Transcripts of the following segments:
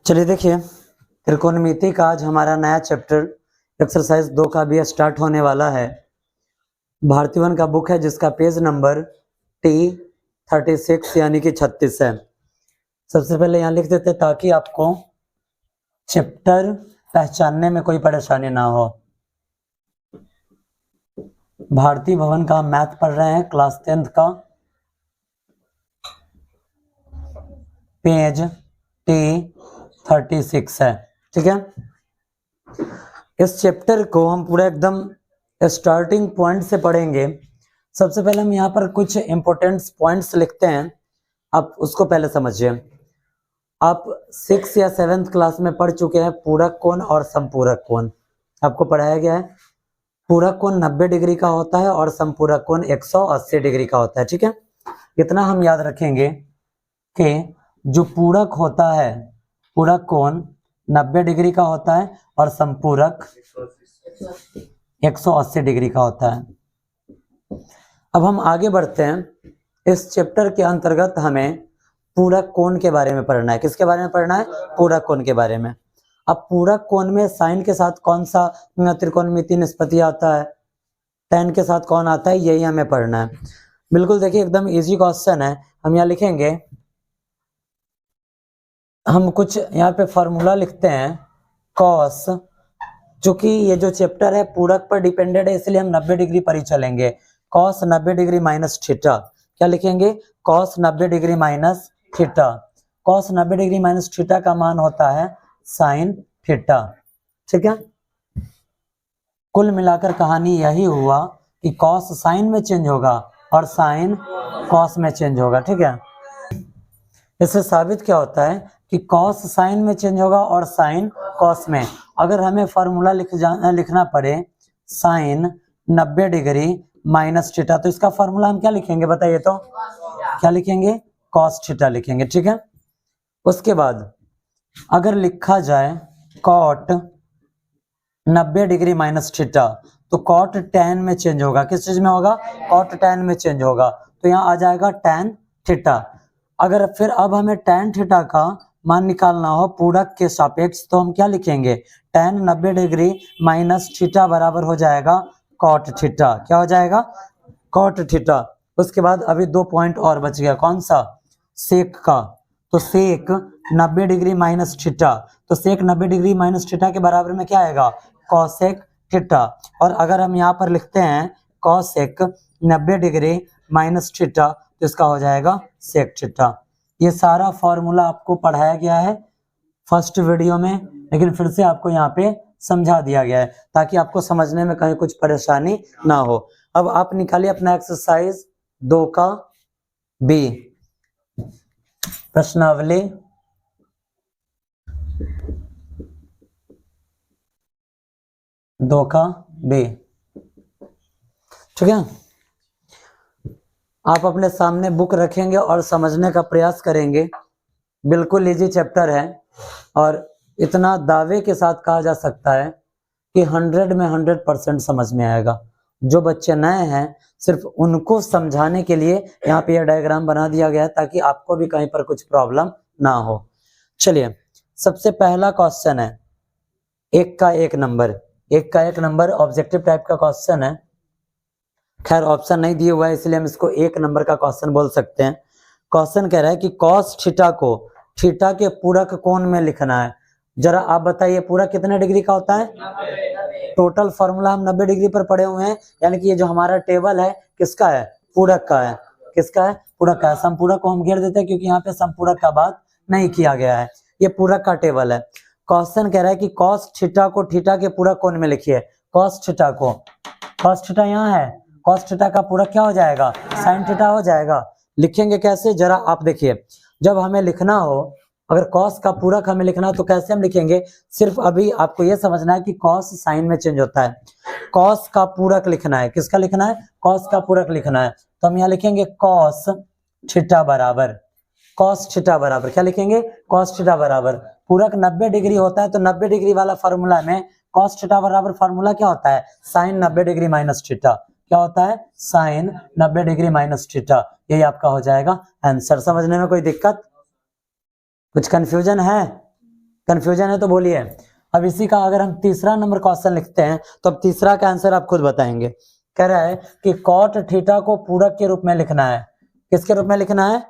चलिए देखिए, त्रिकोणमिति का आज हमारा नया चैप्टर एक्सरसाइज 2 का भी स्टार्ट होने वाला है। भारती वन का बुक है जिसका पेज नंबर T36 यानी कि 36 है। सबसे पहले यहाँ लिख देते ताकि आपको चैप्टर पहचानने में कोई परेशानी ना हो। भारती भवन का मैथ पढ़ रहे हैं क्लास 10th का, पेज T36 है। ठीक है, इस चैप्टर को हम पूरा एकदम स्टार्टिंग पॉइंट से पढ़ेंगे। सबसे पहले हम यहाँ पर कुछ इंपॉर्टेंट पॉइंट्स लिखते हैं, आप उसको पहले समझिए। आप 6 या 7th क्लास में पढ़ चुके हैं पूरक कोण और समपूरक कोण। आपको पढ़ाया गया है पूरक कोण 90 डिग्री का होता है और समपूरक कोण 180 डिग्री का होता है। ठीक है, इतना हम याद रखेंगे कि जो पूरक होता है पूरक कोण 90 डिग्री का होता है और समपूरक 180 डिग्री का होता है। अब हम आगे बढ़ते हैं। इस चैप्टर के अंतर्गत हमें पूरक कोण के बारे में पढ़ना है। किसके बारे में पढ़ना है? पूरक कोण के बारे में। अब पूरक कोण में साइन के साथ कौन सा त्रिकोणमिति निष्पत्ति आता है, tan के साथ कौन आता है, यही हमें पढ़ना है। बिल्कुल देखिए, एकदम इजी क्वेश्चन है। हम यहाँ लिखेंगे, हम कुछ यहाँ पे फॉर्मूला लिखते हैं कॉस, चूंकि ये जो चैप्टर है पूरक पर डिपेंडेड है इसलिए हम 90 डिग्री पर ही चलेंगे। कॉस 90 डिग्री माइनस थीटा, क्या लिखेंगे? Cos 90 degree minus theta. Cos 90 degree minus theta का मान होता है साइन थीटा। ठीक है, कुल मिलाकर कहानी यही हुआ कि कॉस साइन में चेंज होगा और साइन कॉस में चेंज होगा। ठीक है, इससे साबित क्या होता है कि कॉस साइन में चेंज होगा और साइन कॉस में। अगर हमें फॉर्मूला लिखना पड़े साइन 90 डिग्री माइनस थीटा, तो इसका फॉर्मूला हम क्या लिखेंगे बताइए तो? क्या लिखेंगे? कॉस थीटा लिखेंगे। ठीक है, उसके बाद अगर लिखा जाए कॉट 90 डिग्री माइनस थीटा, तो कॉट tan में चेंज होगा। किस चीज में होगा? कॉट tan में चेंज होगा, तो यहाँ आ जाएगा tan थीटा। अगर फिर अब हमें tan थीटा का मान निकालना हो पूरक के सापेक्ष, तो हम क्या लिखेंगे? tan 90 डिग्री माइनस थीटा बराबर हो जाएगा कॉट थीटा। क्या हो जाएगा? Cot theta. उसके बाद अभी 2 पॉइंट और बच गया, कौन सा? सेक का। तो सेक 90 डिग्री माइनस थीटा, तो सेक 90 डिग्री माइनस थीटा के बराबर में क्या आएगा? Cosec theta. और अगर हम यहाँ पर लिखते हैं कॉसेक 90 डिग्री माइनस थीटा, तो इसका हो जाएगा सेक थीटा। ये सारा फॉर्मूला आपको पढ़ाया गया है फर्स्ट वीडियो में, लेकिन फिर से आपको यहाँ पे समझा दिया गया है ताकि आपको समझने में कहीं कुछ परेशानी ना हो। अब आप निकालिए अपना एक्सरसाइज 2 का बी, प्रश्नावली 2 का बी। ठीक है, आप अपने सामने बुक रखेंगे और समझने का प्रयास करेंगे। बिल्कुल इजी चैप्टर है और इतना दावे के साथ कहा जा सकता है कि 100 में 100% समझ में आएगा। जो बच्चे नए हैं सिर्फ उनको समझाने के लिए यहाँ पे यह डायग्राम बना दिया गया है ताकि आपको भी कहीं पर कुछ प्रॉब्लम ना हो। चलिए, सबसे पहला क्वेश्चन है 1 का 1 नंबर। 1 का 1 नंबर ऑब्जेक्टिव टाइप का क्वेश्चन है। खैर ऑप्शन नहीं दिए हुआ है इसलिए हम इसको 1 नंबर का क्वेश्चन बोल सकते हैं। क्वेश्चन कह रहा है कि कॉस थीटा को थीटा के पूरक कोण में लिखना है। जरा आप बताइए पूरक कितने डिग्री का होता है? टोटल फॉर्मूला हम 90 डिग्री पर पढ़े हुए हैं, यानी कि ये जो हमारा टेबल है किसका है? पूरक का है। किसका है? पूरक का है। समपूरक को हम घेर देते हैं क्योंकि यहाँ पे समपूरक का बात नहीं किया गया है, ये पूरक का टेबल है। क्वेश्चन कह रहा है कि कॉस थीटा को थीटा के पूरक कोण में लिखिए। कॉस थीटा को, कॉस थीटा यहाँ है, कॉस थीटा का पूरक क्या हो जाएगा? साइन थीटा हो जाएगा। लिखेंगे कैसे जरा आप देखिए। जब हमें लिखना हो, अगर कॉस का पूरक हमें लिखना हो तो कैसे हम लिखेंगे? सिर्फ अभी आपको यह समझना है कि कॉस साइन में चेंज होता है। कॉस का पूरक लिखना है। किसका लिखना है? कॉस का पूरक लिखना है। तो हम यहाँ लिखेंगे कॉस थीटा बराबर, कॉस थीटा बराबर क्या लिखेंगे? कॉस थीटा बराबर पूरक 90 डिग्री होता है, तो 90 डिग्री वाला फॉर्मूला में कॉस थीटा बराबर फॉर्मूला क्या होता है? Sine 90 degree minus theta. क्या होता है? Sine 90 degree minus theta. यही आपका हो जाएगा आंसर। समझने में कोई दिक्कत, कुछ कंफ्यूजन है? कंफ्यूजन है तो बोलिए। अब इसी का अगर हम तीसरा नंबर क्वेश्चन लिखते हैं तो अब तीसरा का आंसर आप खुद बताएंगे। कह रहा है कि कॉट थीटा को पूरक के रूप में लिखना है। किसके रूप में लिखना है?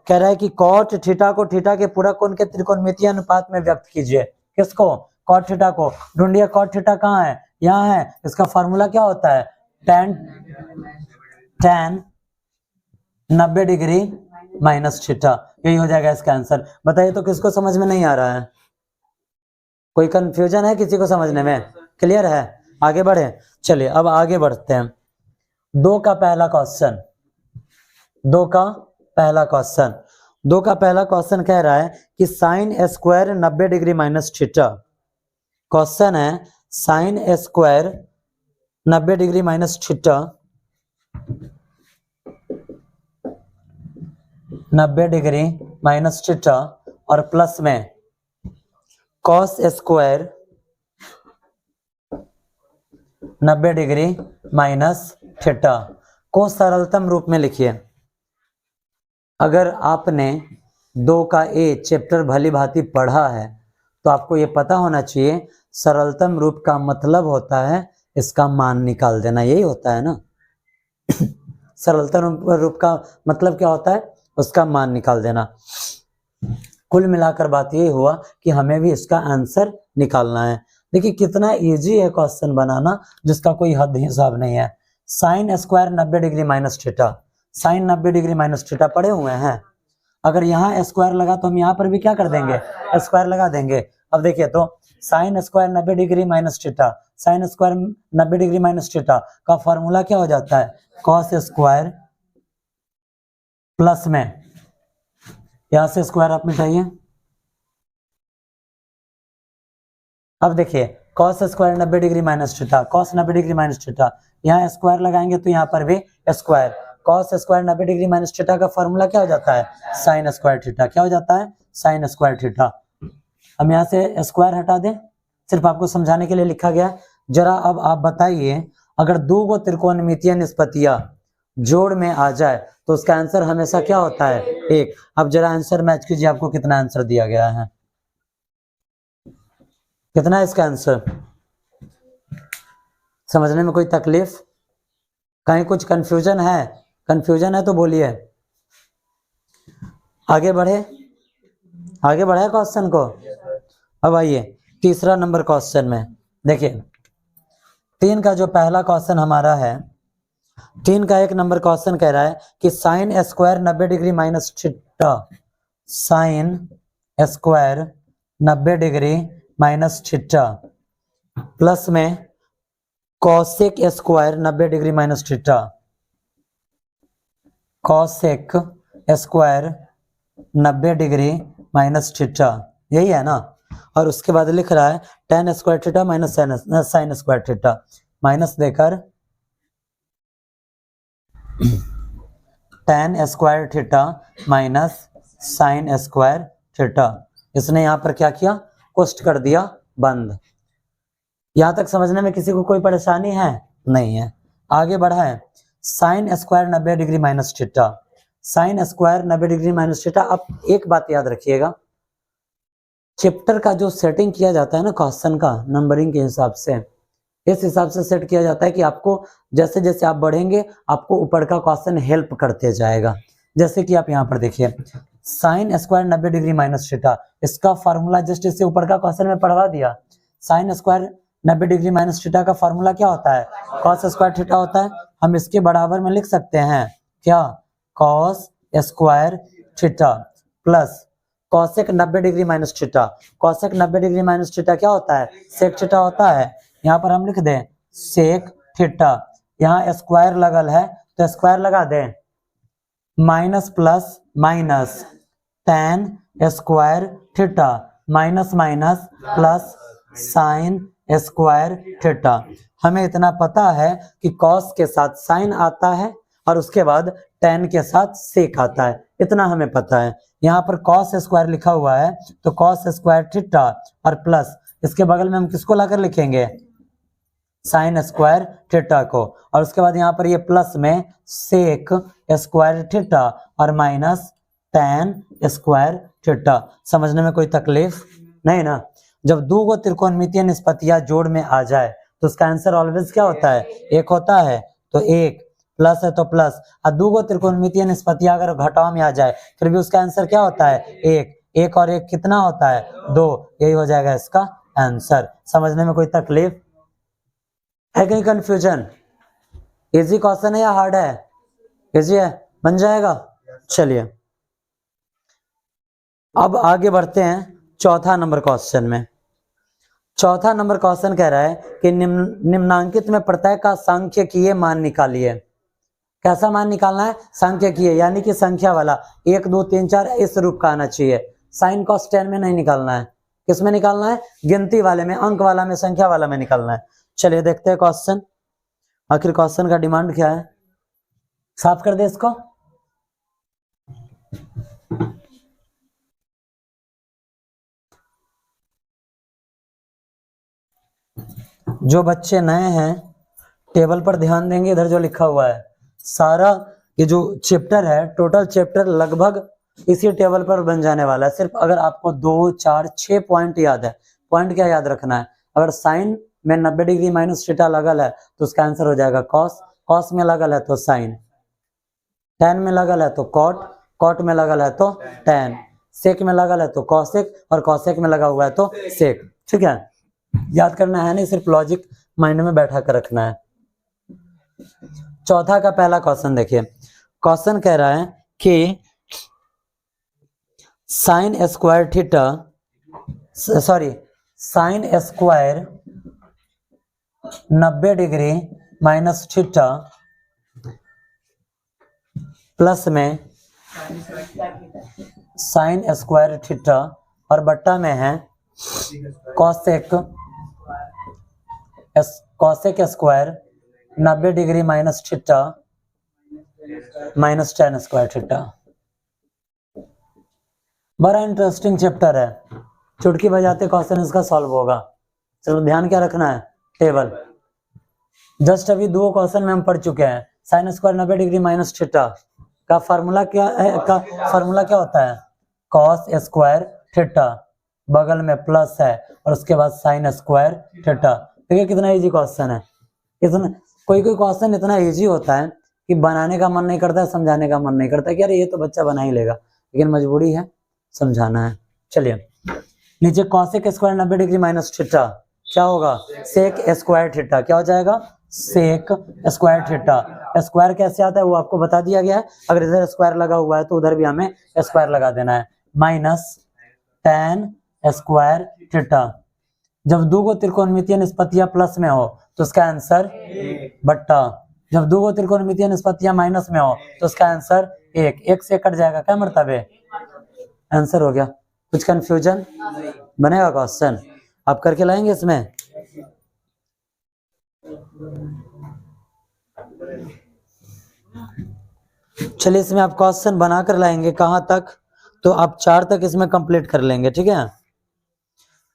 कह रहा है कि कॉट थीटा को थीटा के पूरक कोण के त्रिकोणमितीय अनुपात में व्यक्त कीजिए। किसको? कॉट थीटा को। ढूंढिए कॉट थीटा कहाँ है? यहाँ है। इसका फॉर्मूला क्या होता है? tan 90 degree minus theta. यही हो जाएगा इसका आंसर। बताइए तो किसको समझ में नहीं आ रहा है? कोई कंफ्यूजन है किसी को समझने में? क्लियर है? आगे बढ़े। चलिए अब आगे बढ़ते हैं। दो का पहला क्वेश्चन कह रहा है कि sine square 90 degree minus theta. Question है sine square 90 degree minus theta 90 degree minus theta और प्लस में cos square 90 degree minus theta को सरलतम रूप में लिखिए। अगर आपने 2 का ए चैप्टर भली भांति पढ़ा है तो आपको ये पता होना चाहिए सरलतम रूप का मतलब होता है इसका मान निकाल देना। यही होता है ना। सरलतम रूप का मतलब क्या होता है? उसका मान निकाल देना। कुल मिलाकर बात ये हुआ कि हमें भी इसका आंसर निकालना है। देखिए कितना इजी है क्वेश्चन बनाना जिसका कोई हद हिसाब नहीं है। Sine square 90 degree minus theta, sine 90 degree minus theta पढ़े हुए हैं। अगर यहाँ स्क्वायर लगा तो हम यहाँ पर भी क्या कर देंगे? स्क्वायर लगा देंगे। अब देखिए तो sign square 90 degree minus theta, sine square 90 degree minus theta का फॉर्मूला क्या हो जाता है? कॉस स्क्वायर प्लस में यहां से स्क्वायर आप मिटाइए। अब देखिए cos square 90 degree minus theta, cos 90 degree minus theta, यहाँ स्क्वायर लगाएंगे तो यहाँ पर भी square. Cos square 90 degree minus theta का फॉर्मूला क्या हो जाता है? Sine square theta. क्या हो जाता है? Sine square theta. हम यहाँ से स्क्वायर हटा दें, सिर्फ आपको समझाने के लिए लिखा गया। जरा अब आप बताइए अगर दो गो त्रिकोणमितीय निष्पत्तियां जोड़ में आ जाए तो उसका आंसर हमेशा क्या होता है? 1। अब जरा आंसर मैच कीजिए, आपको कितना आंसर दिया गया है? कितना है इसका आंसर? समझने में कोई तकलीफ? कहीं कुछ कंफ्यूजन है? कंफ्यूजन है तो बोलिए। आगे बढ़े क्वेश्चन को। अब आइए तीसरा नंबर क्वेश्चन में। देखिए 3 का जो पहला क्वेश्चन हमारा है, 3 का 1 नंबर क्वेश्चन कह रहा है कि sine square 90 degree minus theta, sine square 90 degree minus theta plus में cosec square 90 degree minus theta, cosec square 90 degree minus theta. यही है ना। और उसके बाद लिख रहा है tan square theta minus sine square theta, minus देकर tan square theta minus sine square theta. इसने यहाँ पर क्या किया? कोष्ट कर दिया बंद। यहां तक समझने में किसी को कोई परेशानी है? नहीं है। आगे बढ़ा है sine square 90 degree minus theta, sine square 90 degree minus theta. अब एक बात याद रखिएगा, चैप्टर का जो सेटिंग किया जाता है ना क्वेश्चन का नंबरिंग के हिसाब से, इस हिसाब से सेट किया जाता है कि आपको जैसे जैसे आप बढ़ेंगे आपको ऊपर का क्वेश्चन हेल्प करते जाएगा। जैसे कि आप यहाँ पर देखिए sign square 90 degree minus theta, इसका फॉर्मूला जस्ट इससे ऊपर का क्वेश्चन में पढ़वा दिया। Sign square 90 degree minus theta का फॉर्मूला क्या होता है? कॉस स्क्वायर थीटा होता है। हम इसके बराबर में लिख सकते हैं क्या? Cos square theta plus cosec 90 degree minus theta. Cosec 90 degree minus theta क्या होता है? सेक थीटा होता है। यहाँ पर हम लिख दें सेक थीटा। यहाँ स्क्वायर लगल है तो स्क्वायर लगा दें, minus plus minus tan square theta minus minus plus sine square theta. हमें इतना पता है कि कॉस के साथ साइन आता है और उसके बाद tan के साथ सेक आता है, इतना हमें पता है। यहाँ पर कॉस स्क्वायर लिखा हुआ है तो कॉस स्क्वायर थीटा और प्लस इसके बगल में हम किसको लाकर लिखेंगे? साइन स्क्वायर थीटा को। और उसके बाद यहाँ पर ये प्लस में सेक स्क्वायर थीटा और माइनस tan स्क्वायर थीटा। समझने में कोई तकलीफ? नहीं ना। जब दो गो त्रिकोणमितीय निष्पत्तियां जोड़ में आ जाए तो उसका आंसर ऑलवेज क्या होता है, एक होता है। तो एक प्लस है तो प्लस, और दो गो त्रिकोणमितीय निष्पत्तियां अगर घटाव में आ जाए फिर भी उसका आंसर क्या होता है, एक। एक और एक कितना होता है, दो। यही हो जाएगा इसका आंसर। समझने में कोई तकलीफ है, कहीं कंफ्यूजन? इजी क्वेश्चन है या हार्ड है? इजी है, बन जाएगा। चलिए अब आगे बढ़ते हैं चौथा नंबर क्वेश्चन में। चौथा नंबर क्वेश्चन कह रहा है कि निम्नांकित में प्रत्येक का सांख्यिकीय मान निकालिए। कैसा मान निकालना है, सांख्यिकीय, यानी कि संख्या वाला, 1 2 3 4 इस रूप का आना चाहिए। साइन कॉस टेन में नहीं निकालना है। किस में निकालना है, गिनती वाले में, अंक वाला में, संख्या वाला में निकालना है। चलिए देखते हैं क्वेश्चन, आखिर क्वेश्चन का डिमांड क्या है। साफ कर दे इसको। जो बच्चे नए हैं टेबल पर ध्यान देंगे, इधर जो लिखा हुआ है सारा ये जो चैप्टर है, टोटल चैप्टर लगभग इसी टेबल पर बन जाने वाला है। सिर्फ अगर आपको 2 4 6 पॉइंट याद है। पॉइंट क्या याद रखना है, अगर साइन में 90 डिग्री माइनस थीटा लगल है तो उसका आंसर हो जाएगा कॉस। कॉस में लगल है तो साइन, टैन में लगल है तो कॉट, कॉट में लगल है तो टैन, सेक में लगल है तो कॉसेक, और कॉसेक में लगा हुआ है तो सेक। ठीक है, याद करना है नहीं, सिर्फ लॉजिक माइंड में बैठा कर रखना है। चौथा का पहला क्वेश्चन देखिए। क्वेश्चन कह रहा है कि sine square theta, sorry sine square 90 degree minus theta plus में साइन स्क्वायर थीटा और बट्टा में है cosec square 90 degree minus theta minus ten square theta. बड़ा इंटरेस्टिंग चैप्टर है, चुटकी बजाते क्वेश्चन इसका सॉल्व होगा। चलो ध्यान क्या रखना है, टेबल। जस्ट अभी 2 क्वेश्चन में हम पढ़ चुके हैं। Sign square 90 degree minus theta का फार्मूला क्या है, फार्मूला क्या होता है, कॉस स्क्वायर थीटा, बगल में प्लस है और उसके बाद साइन स्क्वायर थीटा। देखिए कितना इजी क्वेश्चन है। इतना कोई क्वेश्चन इतना इजी होता है कि बनाने का मन नहीं करता है, समझाने का मन नहीं करता है कि अरे ये तो बच्चा बना ही लेगा, लेकिन मजबूरी है, समझाना है। चलिए नीचे cosec square 90 degree minus theta क्या होगा, सेक स्क्वायर थीटा। क्या हो जाएगा, सेक स्क्वायर थीटा। स्क्वायर कैसे आता है वो आपको बता दिया गया है। अगर इधर स्क्वायर लगा हुआ है तो उधर भी हमें स्क्वायर लगा देना है। Minus ten square theta. जब दो गो त्रिकोणमितीय निष्पत्तियां प्लस में हो तो उसका आंसर बट्टा। जब दो गो त्रिकोणमितीय निष्पत्तियां माइनस में हो तो उसका आंसर एक। एक से कट जाएगा, क्या मरतबे, आंसर हो गया। कुछ कंफ्यूजन बनेगा क्वेश्चन, आप करके लाएंगे इसमें। चलिए इसमें आप क्वेश्चन बनाकर लाएंगे कहां तक, तो आप 4 तक इसमें कंप्लीट कर लेंगे। ठीक है,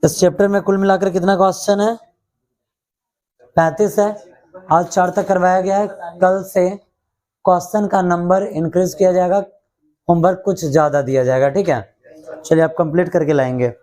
इस चैप्टर में कुल मिलाकर कितना क्वेश्चन है, 35 है। आज 4 तक करवाया गया है, कल से क्वेश्चन का नंबर इंक्रीज किया जाएगा, होमवर्क कुछ ज्यादा दिया जाएगा। ठीक है, चलिए आप कंप्लीट करके लाएंगे।